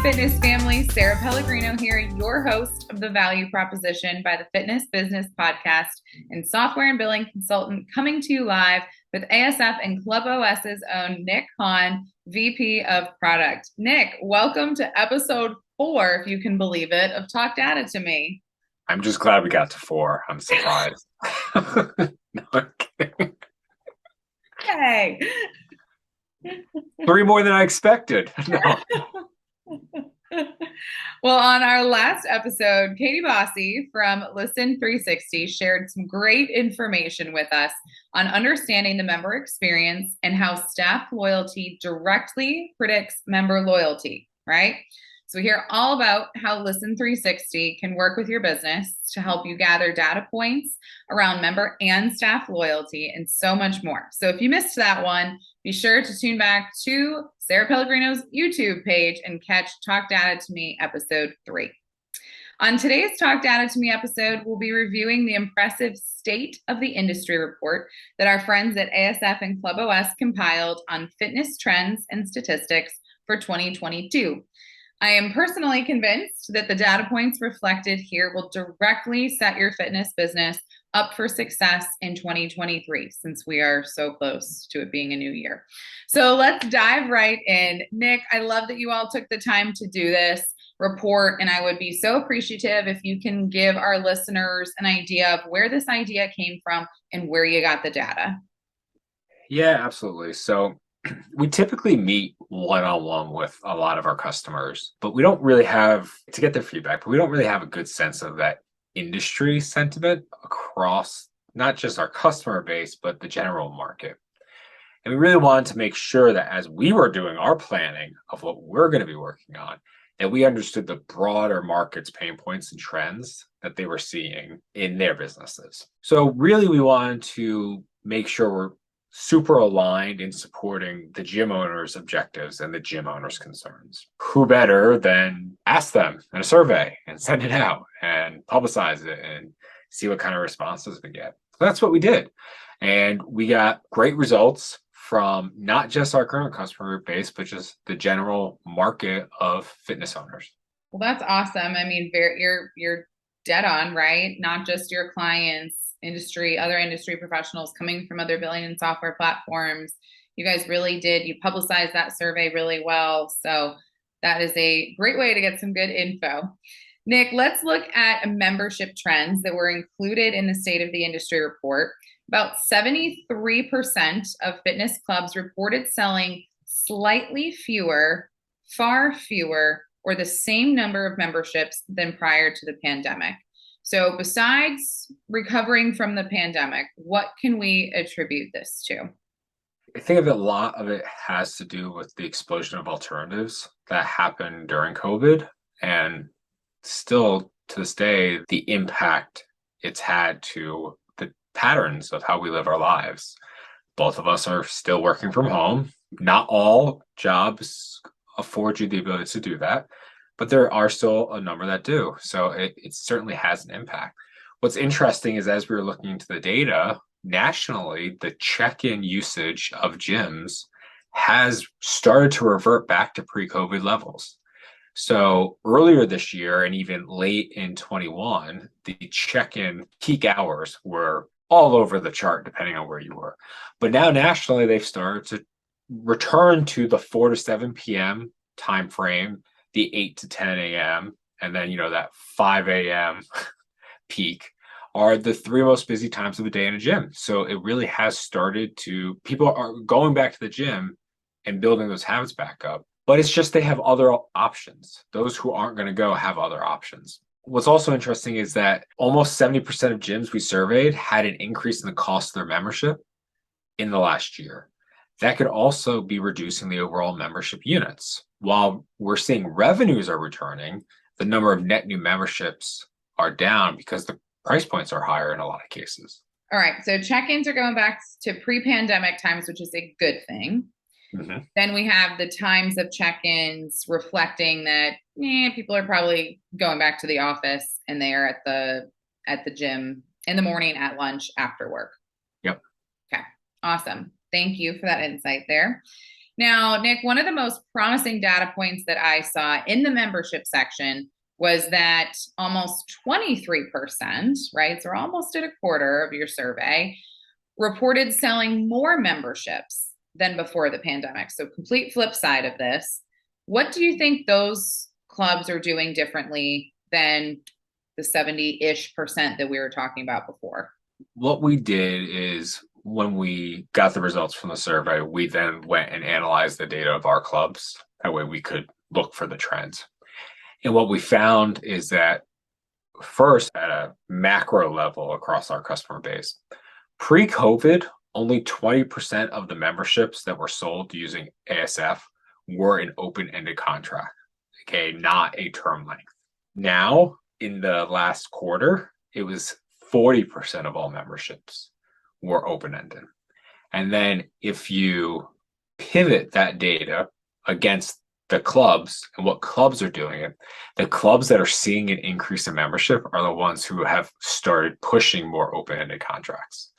Fitness family, Sarah Pellegrino here, your host of The Value Proposition by the Fitness Business Podcast and software and billing consultant, coming to you live with ASF and Club OS's own Nick Hahn, VP of Product. Nick, welcome to episode 4, if you can believe it, of Talk Data to Me. I'm just glad we got to 4. I'm surprised. No, I'm kidding. Hey. 3 more than I expected. No. Well, on our last episode, Katie Bossy from Listen 360 shared some great information with us on understanding the member experience and how staff loyalty directly predicts member loyalty, right? So we hear all about how Listen 360 can work with your business to help you gather data points around member and staff loyalty and so much more. So if you missed that one, be sure to tune back to Sarah Pellegrino's YouTube page and catch Talk Data to Me episode 3. On today's Talk Data to Me episode, we'll be reviewing the impressive State of the Industry report that our friends at ASF and Club OS compiled on fitness trends and statistics for 2022. I am personally convinced that the data points reflected here will directly set your fitness business up for success in 2023, since we are so close to it being a new year. So let's dive right in. Nick, I love that you all took the time to do this report, and I would be so appreciative if you can give our listeners an idea of where this idea came from and where you got the data. Yeah, absolutely. So we typically meet one-on-one with a lot of our customers, but we don't really have to get their feedback, but we don't really have a good sense of that industry sentiment across not just our customer base, but the general market. And we really wanted to make sure that as we were doing our planning of what we're going to be working on, that we understood the broader market's pain points and trends that they were seeing in their businesses. So really, we wanted to make sure we're super aligned in supporting the gym owners' objectives and the gym owners' concerns. Who better than ask them in a survey and send it out and publicize it and see what kind of responses we get. So that's what we did. And we got great results from not just our current customer base, but just the general market of fitness owners. Well, that's awesome. I mean, you're dead on, right? Not just your clients, other industry professionals coming from other billing and software platforms. You guys really did. You publicized that survey really well. So that is a great way to get some good info. Nick, let's look at membership trends that were included in the State of the Industry report. About 73% of fitness clubs reported selling slightly fewer, far fewer, or the same number of memberships than prior to the pandemic. So besides recovering from the pandemic, what can we attribute this to? I think a lot of it has to do with the explosion of alternatives that happened during COVID, and still to this day, the impact it's had to the patterns of how we live our lives. Both of us are still working from home. Not all jobs afford you the ability to do that, but there are still a number that do. So it certainly has an impact. What's interesting is as we were looking into the data, nationally, the check-in usage of gyms has started to revert back to pre-COVID levels. So earlier this year and even late in 21, the check-in peak hours were all over the chart, depending on where you were. But now nationally, they've started to return to the 4 to 7 p.m. time frame, the 8 to 10 a.m., and then, that 5 a.m. peak are the 3 most busy times of the day in a gym. So it really has started to, people are going back to the gym and building those habits back up. But it's just they have other options. Those who aren't going to go have other options. What's also interesting is that almost 70% of gyms we surveyed had an increase in the cost of their membership in the last year. That could also be reducing the overall membership units. While we're seeing revenues are returning, the number of net new memberships are down because the price points are higher in a lot of cases. All right. So check-ins are going back to pre-pandemic times, which is a good thing. Mm-hmm. Then we have the times of check-ins reflecting that people are probably going back to the office and they are at the gym in the morning, at lunch, after work. Yep. Okay. Awesome. Thank you for that insight there. Now, Nick, one of the most promising data points that I saw in the membership section was that almost 23%, right? So we're almost at a quarter of your survey, reported selling more memberships than before the pandemic. So, complete flip side of this. What do you think those clubs are doing differently than the 70-ish percent that we were talking about before? What we did is when we got the results from the survey, we then went and analyzed the data of our clubs. That way we could look for the trends. And what we found is that first, at a macro level across our customer base, pre-COVID, only 20% of the memberships that were sold using ASF were an open-ended contract, okay, not a term length. Now, in the last quarter, it was 40% of all memberships were open-ended. And then if you pivot that data against the clubs and what clubs are doing it, the clubs that are seeing an increase in membership are the ones who have started pushing more open-ended contracts,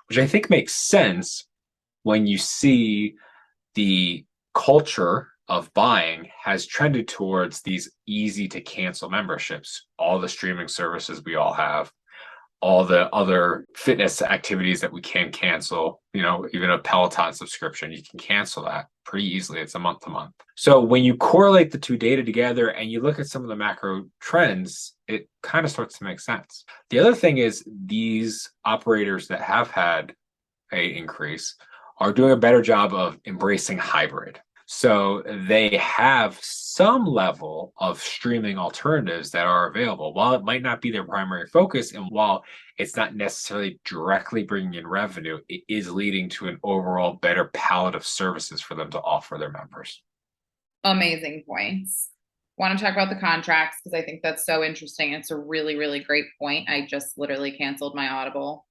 which I think makes sense when you see the culture of buying has trended towards these easy to cancel memberships. All the streaming services we all have, all the other fitness activities that we can cancel, even a Peloton subscription, you can cancel that pretty easily. It's a month to month. So when you correlate the two data together and you look at some of the macro trends, it kind of starts to make sense. The other thing is these operators that have had a increase are doing a better job of embracing hybrid. So they have some level of streaming alternatives that are available. While it might not be their primary focus, and while it's not necessarily directly bringing in revenue, it is leading to an overall better palette of services for them to offer their members. Amazing points. Want to talk about the contracts because I think that's so interesting. It's a really, really great point. I just literally canceled my Audible.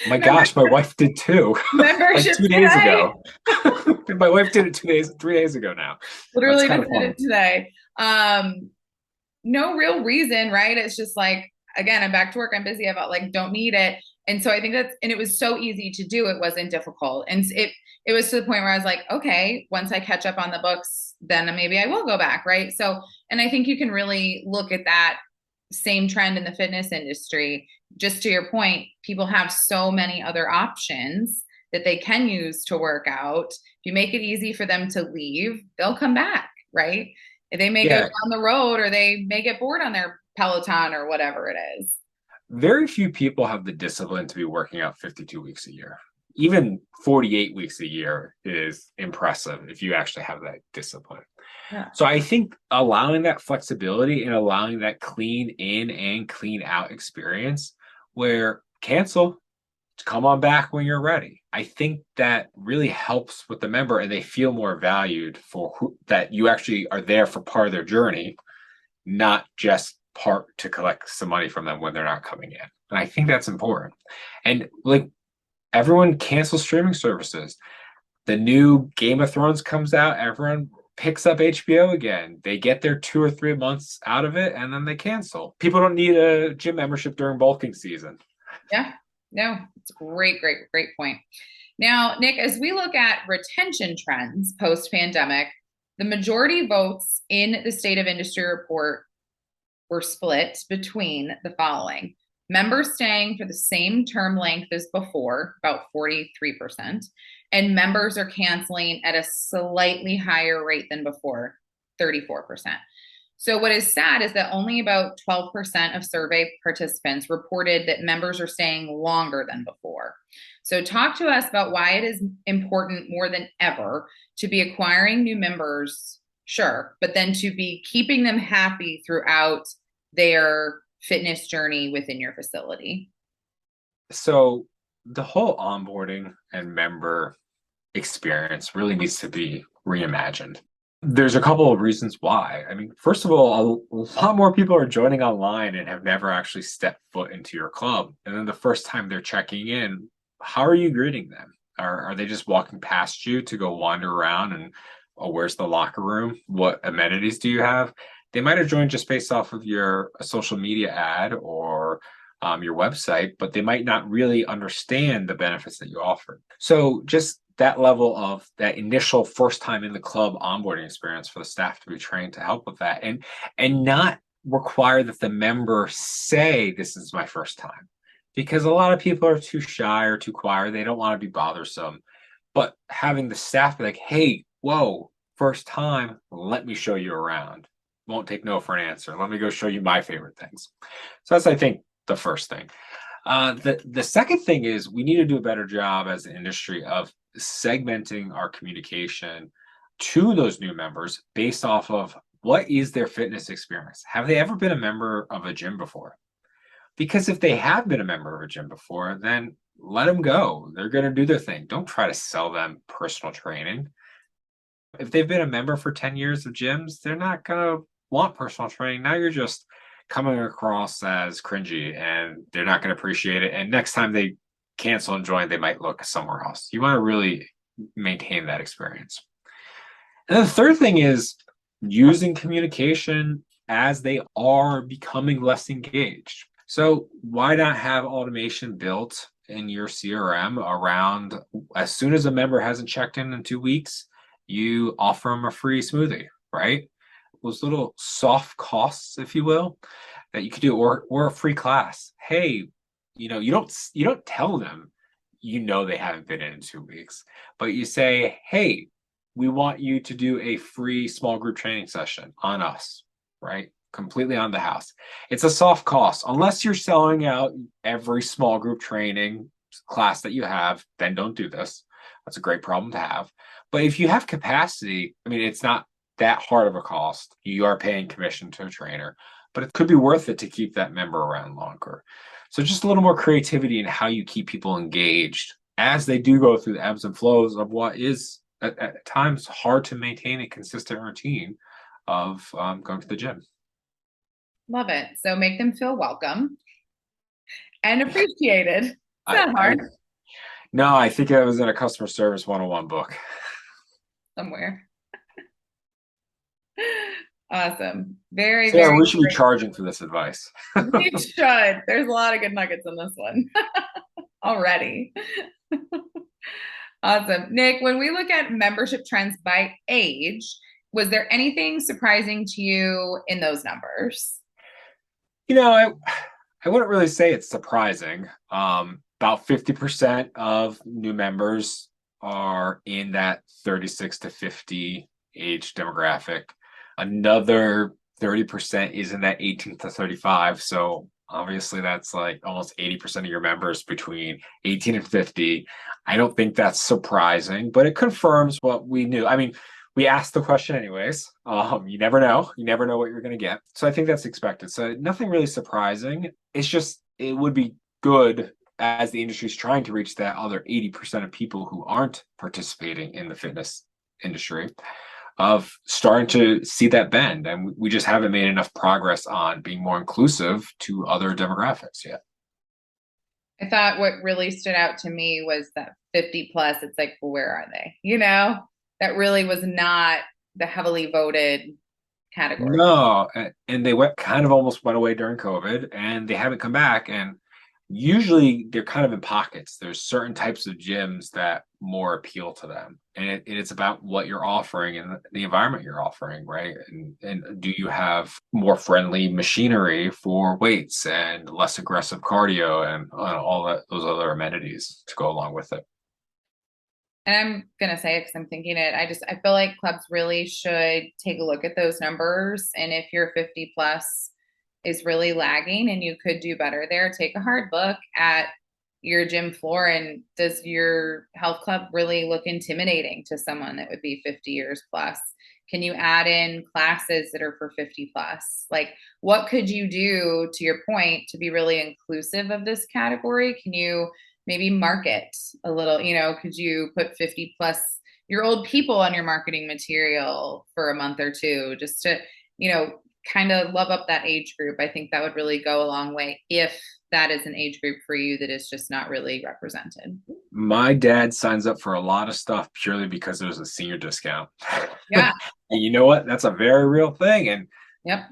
My gosh, my wife did too. Like Membership 2 days today. ago. My wife did it 3 days ago now. That's Literally kind just of did funny. it today. No real reason, right? It's just like, again, I'm back to work. I'm busy. I felt like don't need it. And so I think that's, and it was so easy to do. It wasn't difficult. And it was to the point where I was like, okay, once I catch up on the books, then maybe I will go back. Right. So, and I think you can really look at that same trend in the fitness industry. Just to your point, people have so many other options that they can use to work out. If you make it easy for them to leave, they'll come back. Right. They may go Yeah, down the road or they may get bored on their Peloton or whatever it is. very few people have the discipline to be working out 52 weeks a year. Even 48 weeks a year is impressive if you actually have that discipline. Yeah. So I think allowing that flexibility and allowing that clean in and clean out experience where cancel, come on back when you're ready. I think that really helps with the member and they feel more valued for that you actually are there for part of their journey, not just part to collect some money from them when they're not coming in. And I think that's important. And like everyone cancels streaming services. The new Game of Thrones comes out, everyone picks up HBO again. They get their 2 or 3 months out of it and then they cancel. People don't need a gym membership during bulking season. Yeah. No, it's a great, great, great point. Now, Nick, as we look at retention trends post pandemic, the majority votes in the State of Industry report were split between the following: members staying for the same term length as before, about 43%, and members are canceling at a slightly higher rate than before, 34%. So, what is sad is that only about 12% of survey participants reported that members are staying longer than before. So, talk to us about why it is important more than ever to be acquiring new members, sure, but then to be keeping them happy throughout their fitness journey within your facility. So the whole onboarding and member experience really needs to be reimagined. There's a couple of reasons why. I mean, first of all, a lot more people are joining online and have never actually stepped foot into your club. And then the first time they're checking in, how are you greeting them? Are they just walking past you to go wander around and, oh, where's the locker room? What amenities do you have? They might have joined just based off of your social media ad or your website, but they might not really understand the benefits that you offer. So just that level of that initial first time in the club onboarding experience for the staff to be trained to help with that, and not require that the member say this is my first time, because a lot of people are too shy or too quiet, they don't want to be bothersome. But having the staff be like, hey, whoa, first time, let me show you around. Won't take no for an answer. Let me go show you my favorite things. So that's, I think, the first thing. The second thing is we need to do a better job as an industry of segmenting our communication to those new members based off of what is their fitness experience. Have they ever been a member of a gym before? Because if they have been a member of a gym before, then let them go. They're going to do their thing. Don't try to sell them personal training. If they've been a member for 10 years of gyms, they're not going to want personal training. Now you're just coming across as cringy and they're not going to appreciate it. And next time they cancel and join, they might look somewhere else. You want to really maintain that experience. And the third thing is using communication as they are becoming less engaged. So why not have automation built in your CRM around as soon as a member hasn't checked in 2 weeks, you offer them a free smoothie, right? Those little soft costs, if you will, that you could do, or a free class. Hey, you don't tell them they haven't been in 2 weeks, but you say, hey, we want you to do a free small group training session on us, right? Completely on the house. It's a soft cost. Unless you're selling out every small group training class that you have, then don't do this. That's a great problem to have. But if you have capacity, I mean, it's not that hard of a cost. You are paying commission to a trainer, but it could be worth it to keep that member around longer. So just a little more creativity in how you keep people engaged as they do go through the ebbs and flows of what is at times hard to maintain a consistent routine of going to the gym. Love it. So make them feel welcome and appreciated. It's I, not I hard no, I think I was in a customer service 101 book. somewhere. Awesome. Very, Sarah, very we should be great. charging for this advice. We should. There's a lot of good nuggets in this one already. Awesome. Nick, when we look at membership trends by age, was there anything surprising to you in those numbers? You know, I wouldn't really say it's surprising. About 50% of new members are in that 36 to 50 age demographic. Another 30% is in that 18 to 35. So obviously that's like almost 80% of your members between 18 and 50. I don't think that's surprising, but it confirms what we knew. I mean, we asked the question anyways. You never know. You never know what you're going to get. So I think that's expected. So nothing really surprising. It's just, it would be good as the industry is trying to reach that other 80% of people who aren't participating in the fitness industry of starting to see that bend. And we just haven't made enough progress on being more inclusive to other demographics yet. I thought what really stood out to me was that 50 plus, it's like, well, where are they? That really was not the heavily voted category. No, and they kind of almost went away during COVID, and they haven't come back. And usually they're kind of in pockets. There's certain types of gyms that more appeal to them, and it's about what you're offering and the environment you're offering, right? And do you have more friendly machinery for weights and less aggressive cardio and all those other amenities to go along with it? And I'm gonna say it because I'm thinking it. I feel like clubs really should take a look at those numbers. And if your 50 plus is really lagging and you could do better there, take a hard look at your gym floor and does your health club really look intimidating to someone that would be 50 years plus? Can you add in classes that are for 50 plus? Like, what could you do, to your point, to be really inclusive of this category? Can you maybe market a little, could you put 50 plus your old people on your marketing material for a month or two just to, kind of love up that age group? I think that would really go a long way if that is an age group for you that is just not really represented. My dad signs up for a lot of stuff purely because there's a senior discount. Yeah. And you know what? That's a very real thing. And Yep.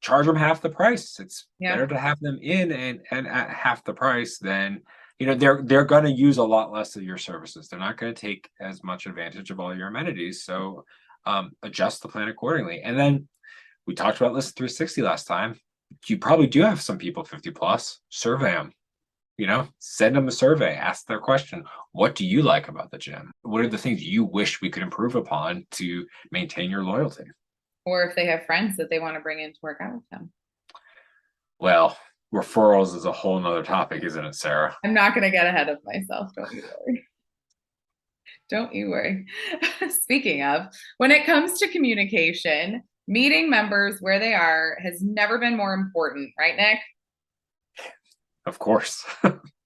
charge them half the price. It's better Yep. to have them in and at half the price than, they're going to use a lot less of your services. They're not going to take as much advantage of all your amenities. So adjust the plan accordingly. And then we talked about Listen 360 last time. You probably do have some people 50 plus. Survey them. Send them a survey, ask their question. What do you like about the gym? What are the things you wish we could improve upon to maintain your loyalty? Or if they have friends that they want to bring in to work out with them. Well, referrals is a whole nother topic, isn't it, Sarah? I'm not going to get ahead of myself. Don't you worry. Don't you worry. Speaking of, when it comes to communication, meeting members where they are has never been more important, right, Nick? Of course.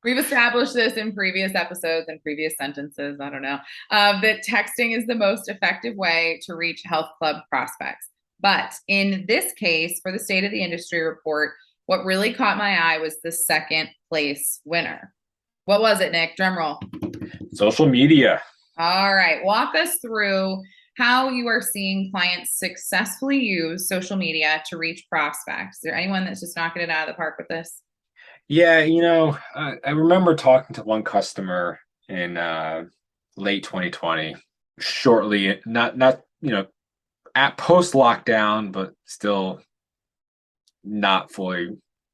We've established this in previous episodes and previous sentences. I don't know. That texting is the most effective way to reach health club prospects. But in this case, for the State of the Industry report, what really caught my eye was the second place winner. What was it, Nick? Drum roll. Social media. All right. Walk us through how you are seeing clients successfully use social media to reach prospects. Is there anyone that's just knocking it out of the park with this? Yeah, I remember talking to one customer in late 2020, shortly, not at post lockdown, but still not fully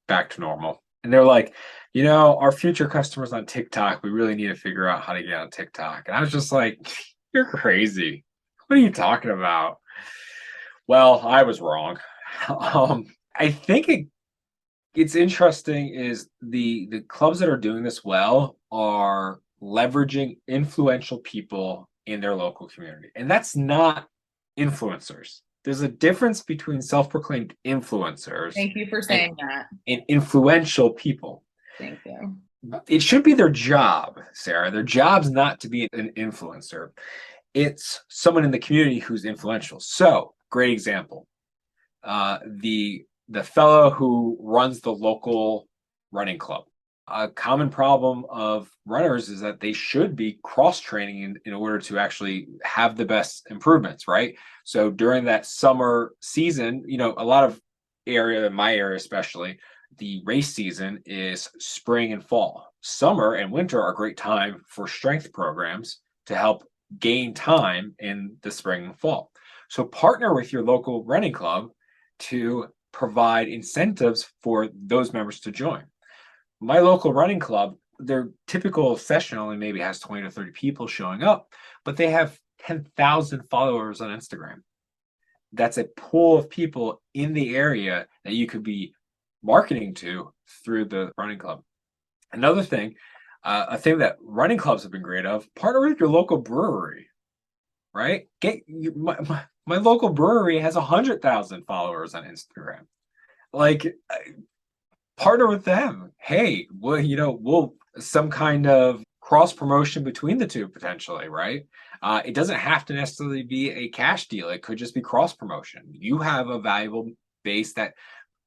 back to normal. And they're like, our future customers on TikTok, we really need to figure out how to get on TikTok. And I was just like, you're crazy. What are you talking about? Well, I was wrong. I think it's interesting is the clubs that are doing this well are leveraging influential people in their local community. And that's not influencers. There's a difference between self-proclaimed influencers Thank you for and, saying that. and influential people. Thank you. It should be their job, Sarah. Their job's not to be an influencer. It's someone in the community who's influential. So, great example. The fellow who runs the local running club. A common problem of runners is that they should be cross training in order to actually have the best improvements, right? So during that summer season, a lot of my area especially, the race season is spring and fall. Summer and winter are a great time for strength programs to help gain time in the spring and fall. So partner with your local running club to provide incentives for those members to join. My local running club, their typical session only maybe has 20 to 30 people showing up, but they have 10,000 followers on Instagram. That's a pool of people in the area that you could be marketing to through the running club. Another thing, a thing that running clubs have been great of, partner with your local brewery, right? My local brewery has 100,000 followers on Instagram. Like, partner with them. Hey, well, we'll some kind of cross promotion between the two potentially, right? It doesn't have to necessarily be a cash deal. It could just be cross promotion. You have a valuable base that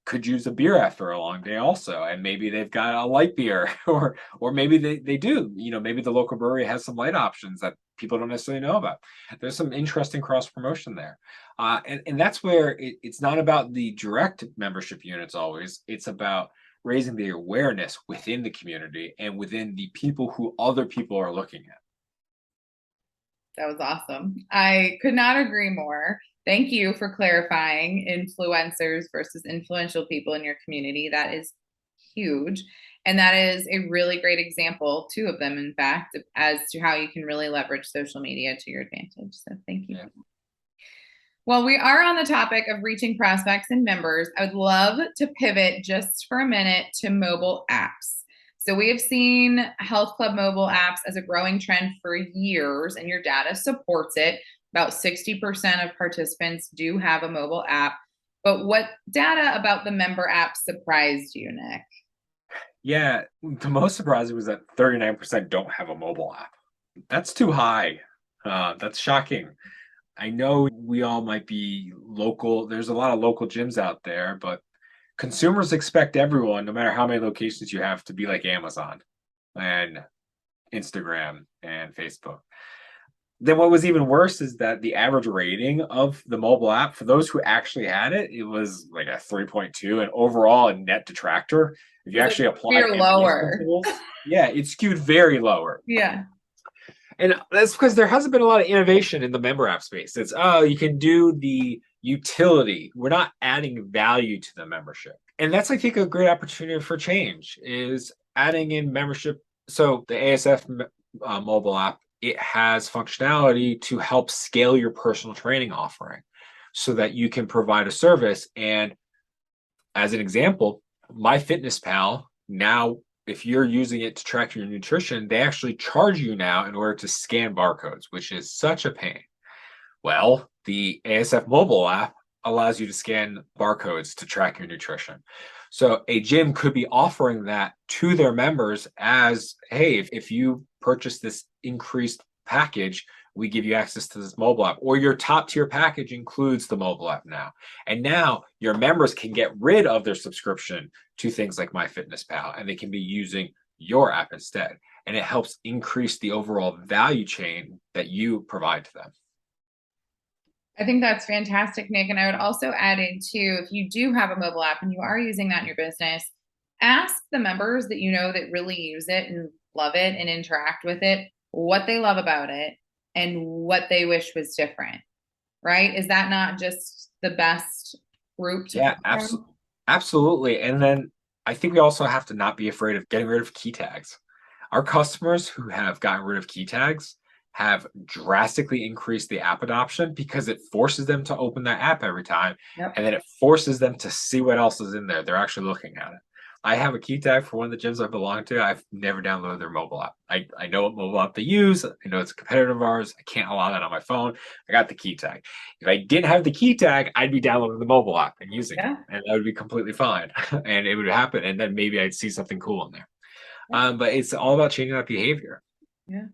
could use a beer after a long day also, and maybe they've got a light beer or maybe they do, maybe the local brewery has some light options that people don't necessarily know about. There's some interesting cross promotion there, and that's where it's not about the direct membership units always. It's about raising the awareness within the community and within the people who other people are looking at. That was awesome. I could not agree more. Thank you for clarifying influencers versus influential people in your community. That is huge. And that is a really great example, two of them, in fact, as to how you can really leverage social media to your advantage. So thank you. Yeah. Well, we are on the topic of reaching prospects and members. I would love to pivot just for a minute to mobile apps. So we have seen health club mobile apps as a growing trend for years, and your data supports it. About 60% of participants do have a mobile app. But what data about the member app surprised you, Nick? Yeah, the most surprising was that 39% don't have a mobile app. That's too high. That's shocking. I know we all might be local. There's a lot of local gyms out there, but consumers expect everyone, no matter how many locations you have, to be like Amazon and Instagram and Facebook. then what was even worse is that the average rating of the mobile app for those who actually had it, it was like a 3.2, and overall a net detractor. If you It's like actually applied fear NPS lower. principles, yeah, it skewed very lower. Yeah. And that's because there hasn't been a lot of innovation in the member app space. It's, oh, you can do the utility. We're not adding value to the membership. And that's, I think, a great opportunity for change is adding in membership. So the ASF mobile app, it has functionality to help scale your personal training offering so that you can provide a service. And as an example, MyFitnessPal now, if you're using it to track your nutrition, they actually charge you now in order to scan barcodes, which is such a pain. Well, the ASF mobile app allows you to scan barcodes to track your nutrition. So a gym could be offering that to their members as, hey, if you purchase this increased package, we give you access to this mobile app, or your top tier package includes the mobile app now. And now your members can get rid of their subscription to things like MyFitnessPal, and they can be using your app instead. And it helps increase the overall value chain that you provide to them. I think that's fantastic, Nick. And I would also add in too, if you do have a mobile app and you are using that in your business, ask the members that you know that really use it and love it and interact with it, what they love about it and what they wish was different, right? Is that not just the best group to Yeah, pull from? absolutely. And then I think we also have to not be afraid of getting rid of key tags. Our customers who have gotten rid of key tags have drastically increased the app adoption because it forces them to open that app every time. Yep. And then it forces them to see what else is in there. They're actually looking at it. I have a key tag for one of the gyms I belong to. I've never downloaded their mobile app. I know what mobile app they use. I know it's a competitor of ours. I can't allow that on my phone. I got the key tag. If I didn't have the key tag, I'd be downloading the mobile app and using it, Yeah. and that would be completely fine. And it would happen. And then maybe I'd see something cool in there. Yeah. But it's all about changing that behavior. Yeah.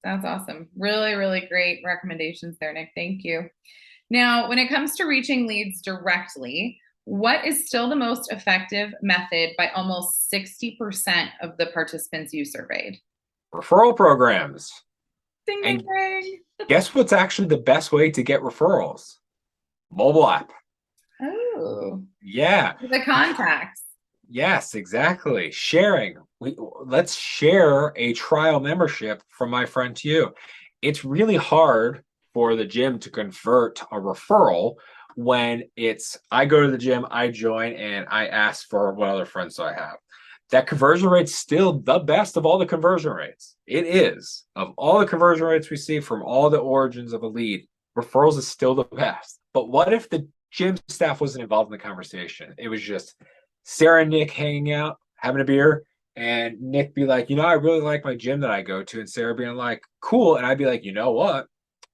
That's awesome. Really, really great recommendations there, Nick. Thank you. Now, when it comes to reaching leads directly, what is still the most effective method by almost 60% of the participants you surveyed? Referral programs. Ding, ding, And ding. guess what's actually the best way to get referrals? Mobile app. Oh, Yeah. the contacts. Yes, exactly. Sharing. Let's share a trial membership from my friend to you. It's really hard for the gym to convert a referral when it's I go to the gym, I join, and I ask for what other friends do I have. That conversion rate's still the best of all the conversion rates. It is. Of all the conversion rates we see from all the origins of a lead, referrals is still the best. But what if the gym staff wasn't involved in the conversation? It was just Sarah and Nick hanging out, having a beer, and Nick be like, I really like my gym that I go to. And Sarah being like, cool. And I'd be like, you know what?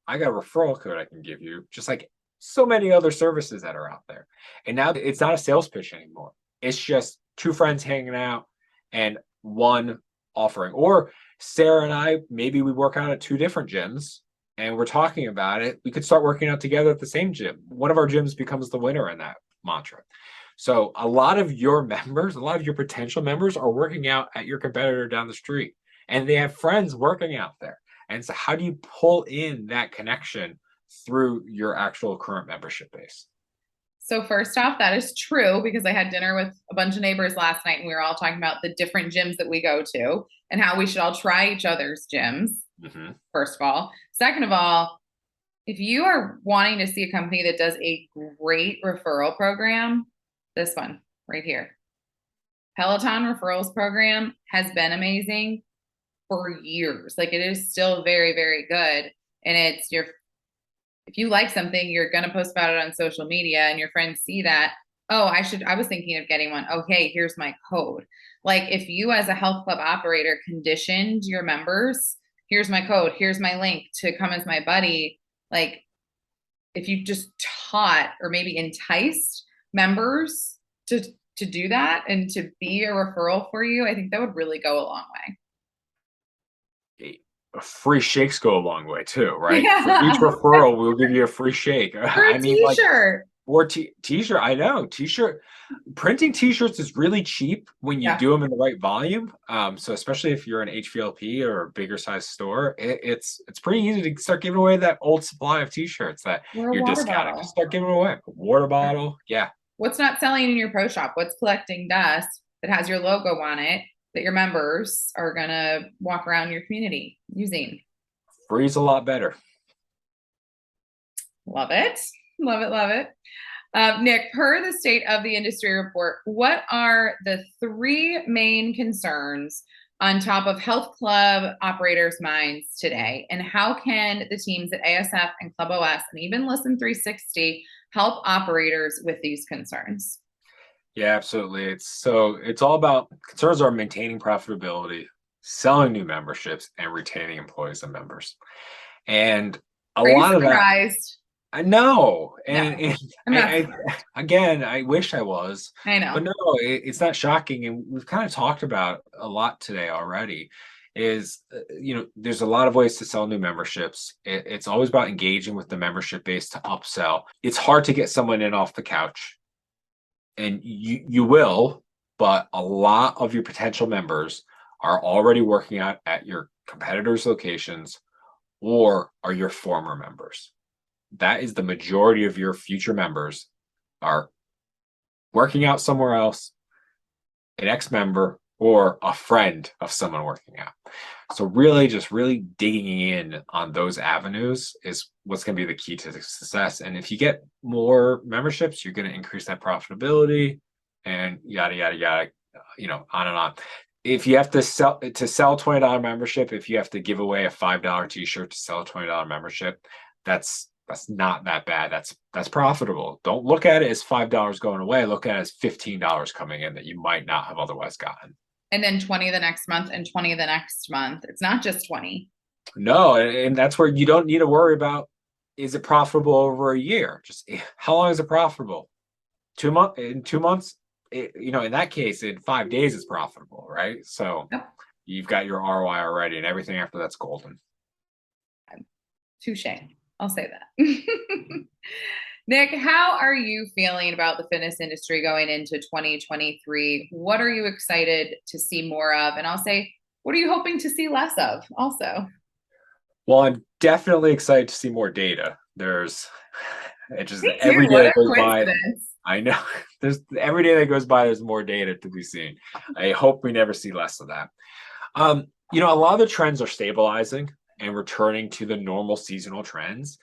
I got a referral code I can give you, just like so many other services that are out there. And now it's not a sales pitch anymore. It's just two friends hanging out and one offering. Or Sarah and I, maybe we work out at two different gyms and we're talking about it. We could start working out together at the same gym. One of our gyms becomes the winner in that mantra. So a lot of your members, a lot of your potential members are working out at your competitor down the street and they have friends working out there. And so how do you pull in that connection through your actual current membership base? So first off, that is true because I had dinner with a bunch of neighbors last night and we were all talking about the different gyms that we go to and how we should all try each other's gyms. Mm-hmm. First of all. Second of all, if you are wanting to see a company that does a great referral program, this one right here. Peloton referrals program has been amazing for years. Like it is still very, very good. And it's if you like something, you're going to post about it on social media and your friends see that. Oh, I was thinking of getting one. Okay, here's my code. Like if you as a health club operator conditioned your members, here's my code, here's my link to come as my buddy. Like if you just taught or maybe enticed members to do that and to be a referral for you, I think that would really go a long way. Free shakes go a long way too, right? For each Yeah. referral, we'll give you a free shake. For I a mean, like, t-shirt. Or t-shirt, I know. T-shirt printing t-shirts is really cheap when you Yeah, do them in the right volume. So especially if you're an HVLP or a bigger size store, it's pretty easy to start giving away that old supply of t-shirts that or a you're water discounting. Just bottle. start giving away. A water bottle, yeah. What's not selling in your pro shop? What's collecting dust that has your logo on it that your members are gonna walk around your community using? Free's a lot better. Love it. Love it. Love it. Nick, per the state of the industry report, what are the three main concerns on top of health club operators' minds today? And how can the teams at ASF and Club OS and even Listen 360 help operators with these concerns? Yeah, absolutely. It's all about concerns are maintaining profitability, selling new memberships, and retaining employees and members. And a Are you lot of that surprised? I know, No, and I'm not I again, I wish I was, I but know. no, it's not shocking, and we've kind of talked about a lot today already. Is there's a lot of ways to sell new memberships. It's always about engaging with the membership base to upsell. It's hard to get someone in off the couch, and you will, but a lot of your potential members are already working out at your competitors' locations or are your former members. That is the majority of your future members are working out somewhere else, an ex-member, or a friend of someone working out. So really just really digging in on those avenues is what's going to be the key to success. And if you get more memberships, you're going to increase that profitability and yada yada yada, on and on. If you have to sell $20 membership, if you have to give away a $5 t-shirt to sell a $20 membership, that's not that bad. That's profitable. Don't look at it as $5 going away. Look at it as $15 coming in that you might not have otherwise gotten. And then 20 the next month and 20 the next month. It's not just 20. No, and that's where you don't need to worry about is it profitable over a year? Just how long is it profitable? 2 months in 2 months, in that case, in 5 days it's profitable, right? So Yep. you've got your ROI already, and everything after that's golden. Touche. I'll say that. Nick, how are you feeling about the fitness industry going into 2023? What are you excited to see more of? And I'll say, what are you hoping to see less of also? Well, I'm definitely excited to see more data. There's it just Me every too. day What a that goes by, coincidence. I know there's every day that goes by, there's more data to be seen. I hope we never see less of that. A lot of the trends are stabilizing and returning to the normal seasonal trends.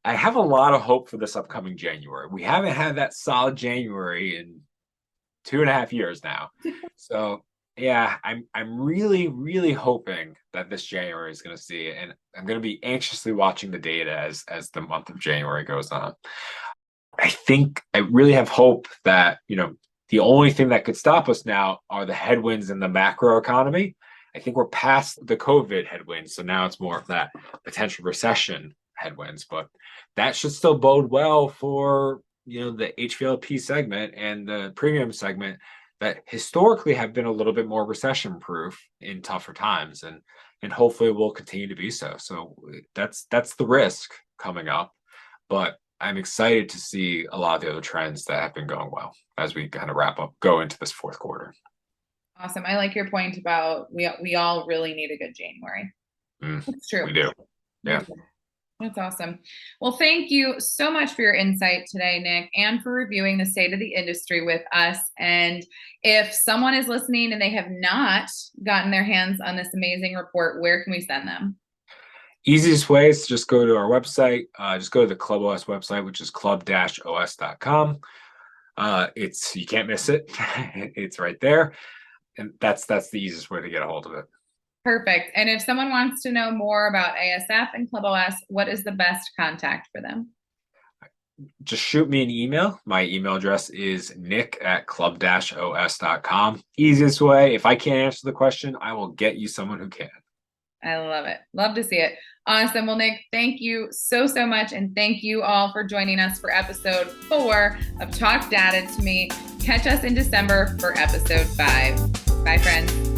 I have a lot of hope for this upcoming January. We haven't had that solid January in 2.5 years now. So yeah, I'm really, really hoping that this January is going to see it, and I'm going to be anxiously watching the data as the month of January goes on. I think I really have hope that, the only thing that could stop us now are the headwinds in the macro economy. I think we're past the COVID headwinds. So now it's more of that potential recession headwinds, but that should still bode well for, the HVLP segment and the premium segment that historically have been a little bit more recession proof in tougher times. And hopefully will continue to be so. So that's the risk coming up. But I'm excited to see a lot of the other trends that have been going well as we kind of go into this fourth quarter. Awesome. I like your point about we all really need a good January. It's true. We do. We Yeah. do. That's awesome. Well, thank you so much for your insight today, Nick, and for reviewing the state of the industry with us. And if someone is listening and they have not gotten their hands on this amazing report, where can we send them? Easiest way is to just go to our website. Just go to the Club OS website, which is club-os.com. You can't miss it. It's right there. And that's the easiest way to get a hold of it. Perfect. And if someone wants to know more about ASF and Club OS, what is the best contact for them? Just shoot me an email. My email address is nick@club-os.com. Easiest way. If I can't answer the question, I will get you someone who can. I love it. Love to see it. Awesome. Well, Nick, thank you so, so much. And thank you all for joining us for episode 4 of Talk Data to Me. Catch us in December for episode 5. Bye, friends.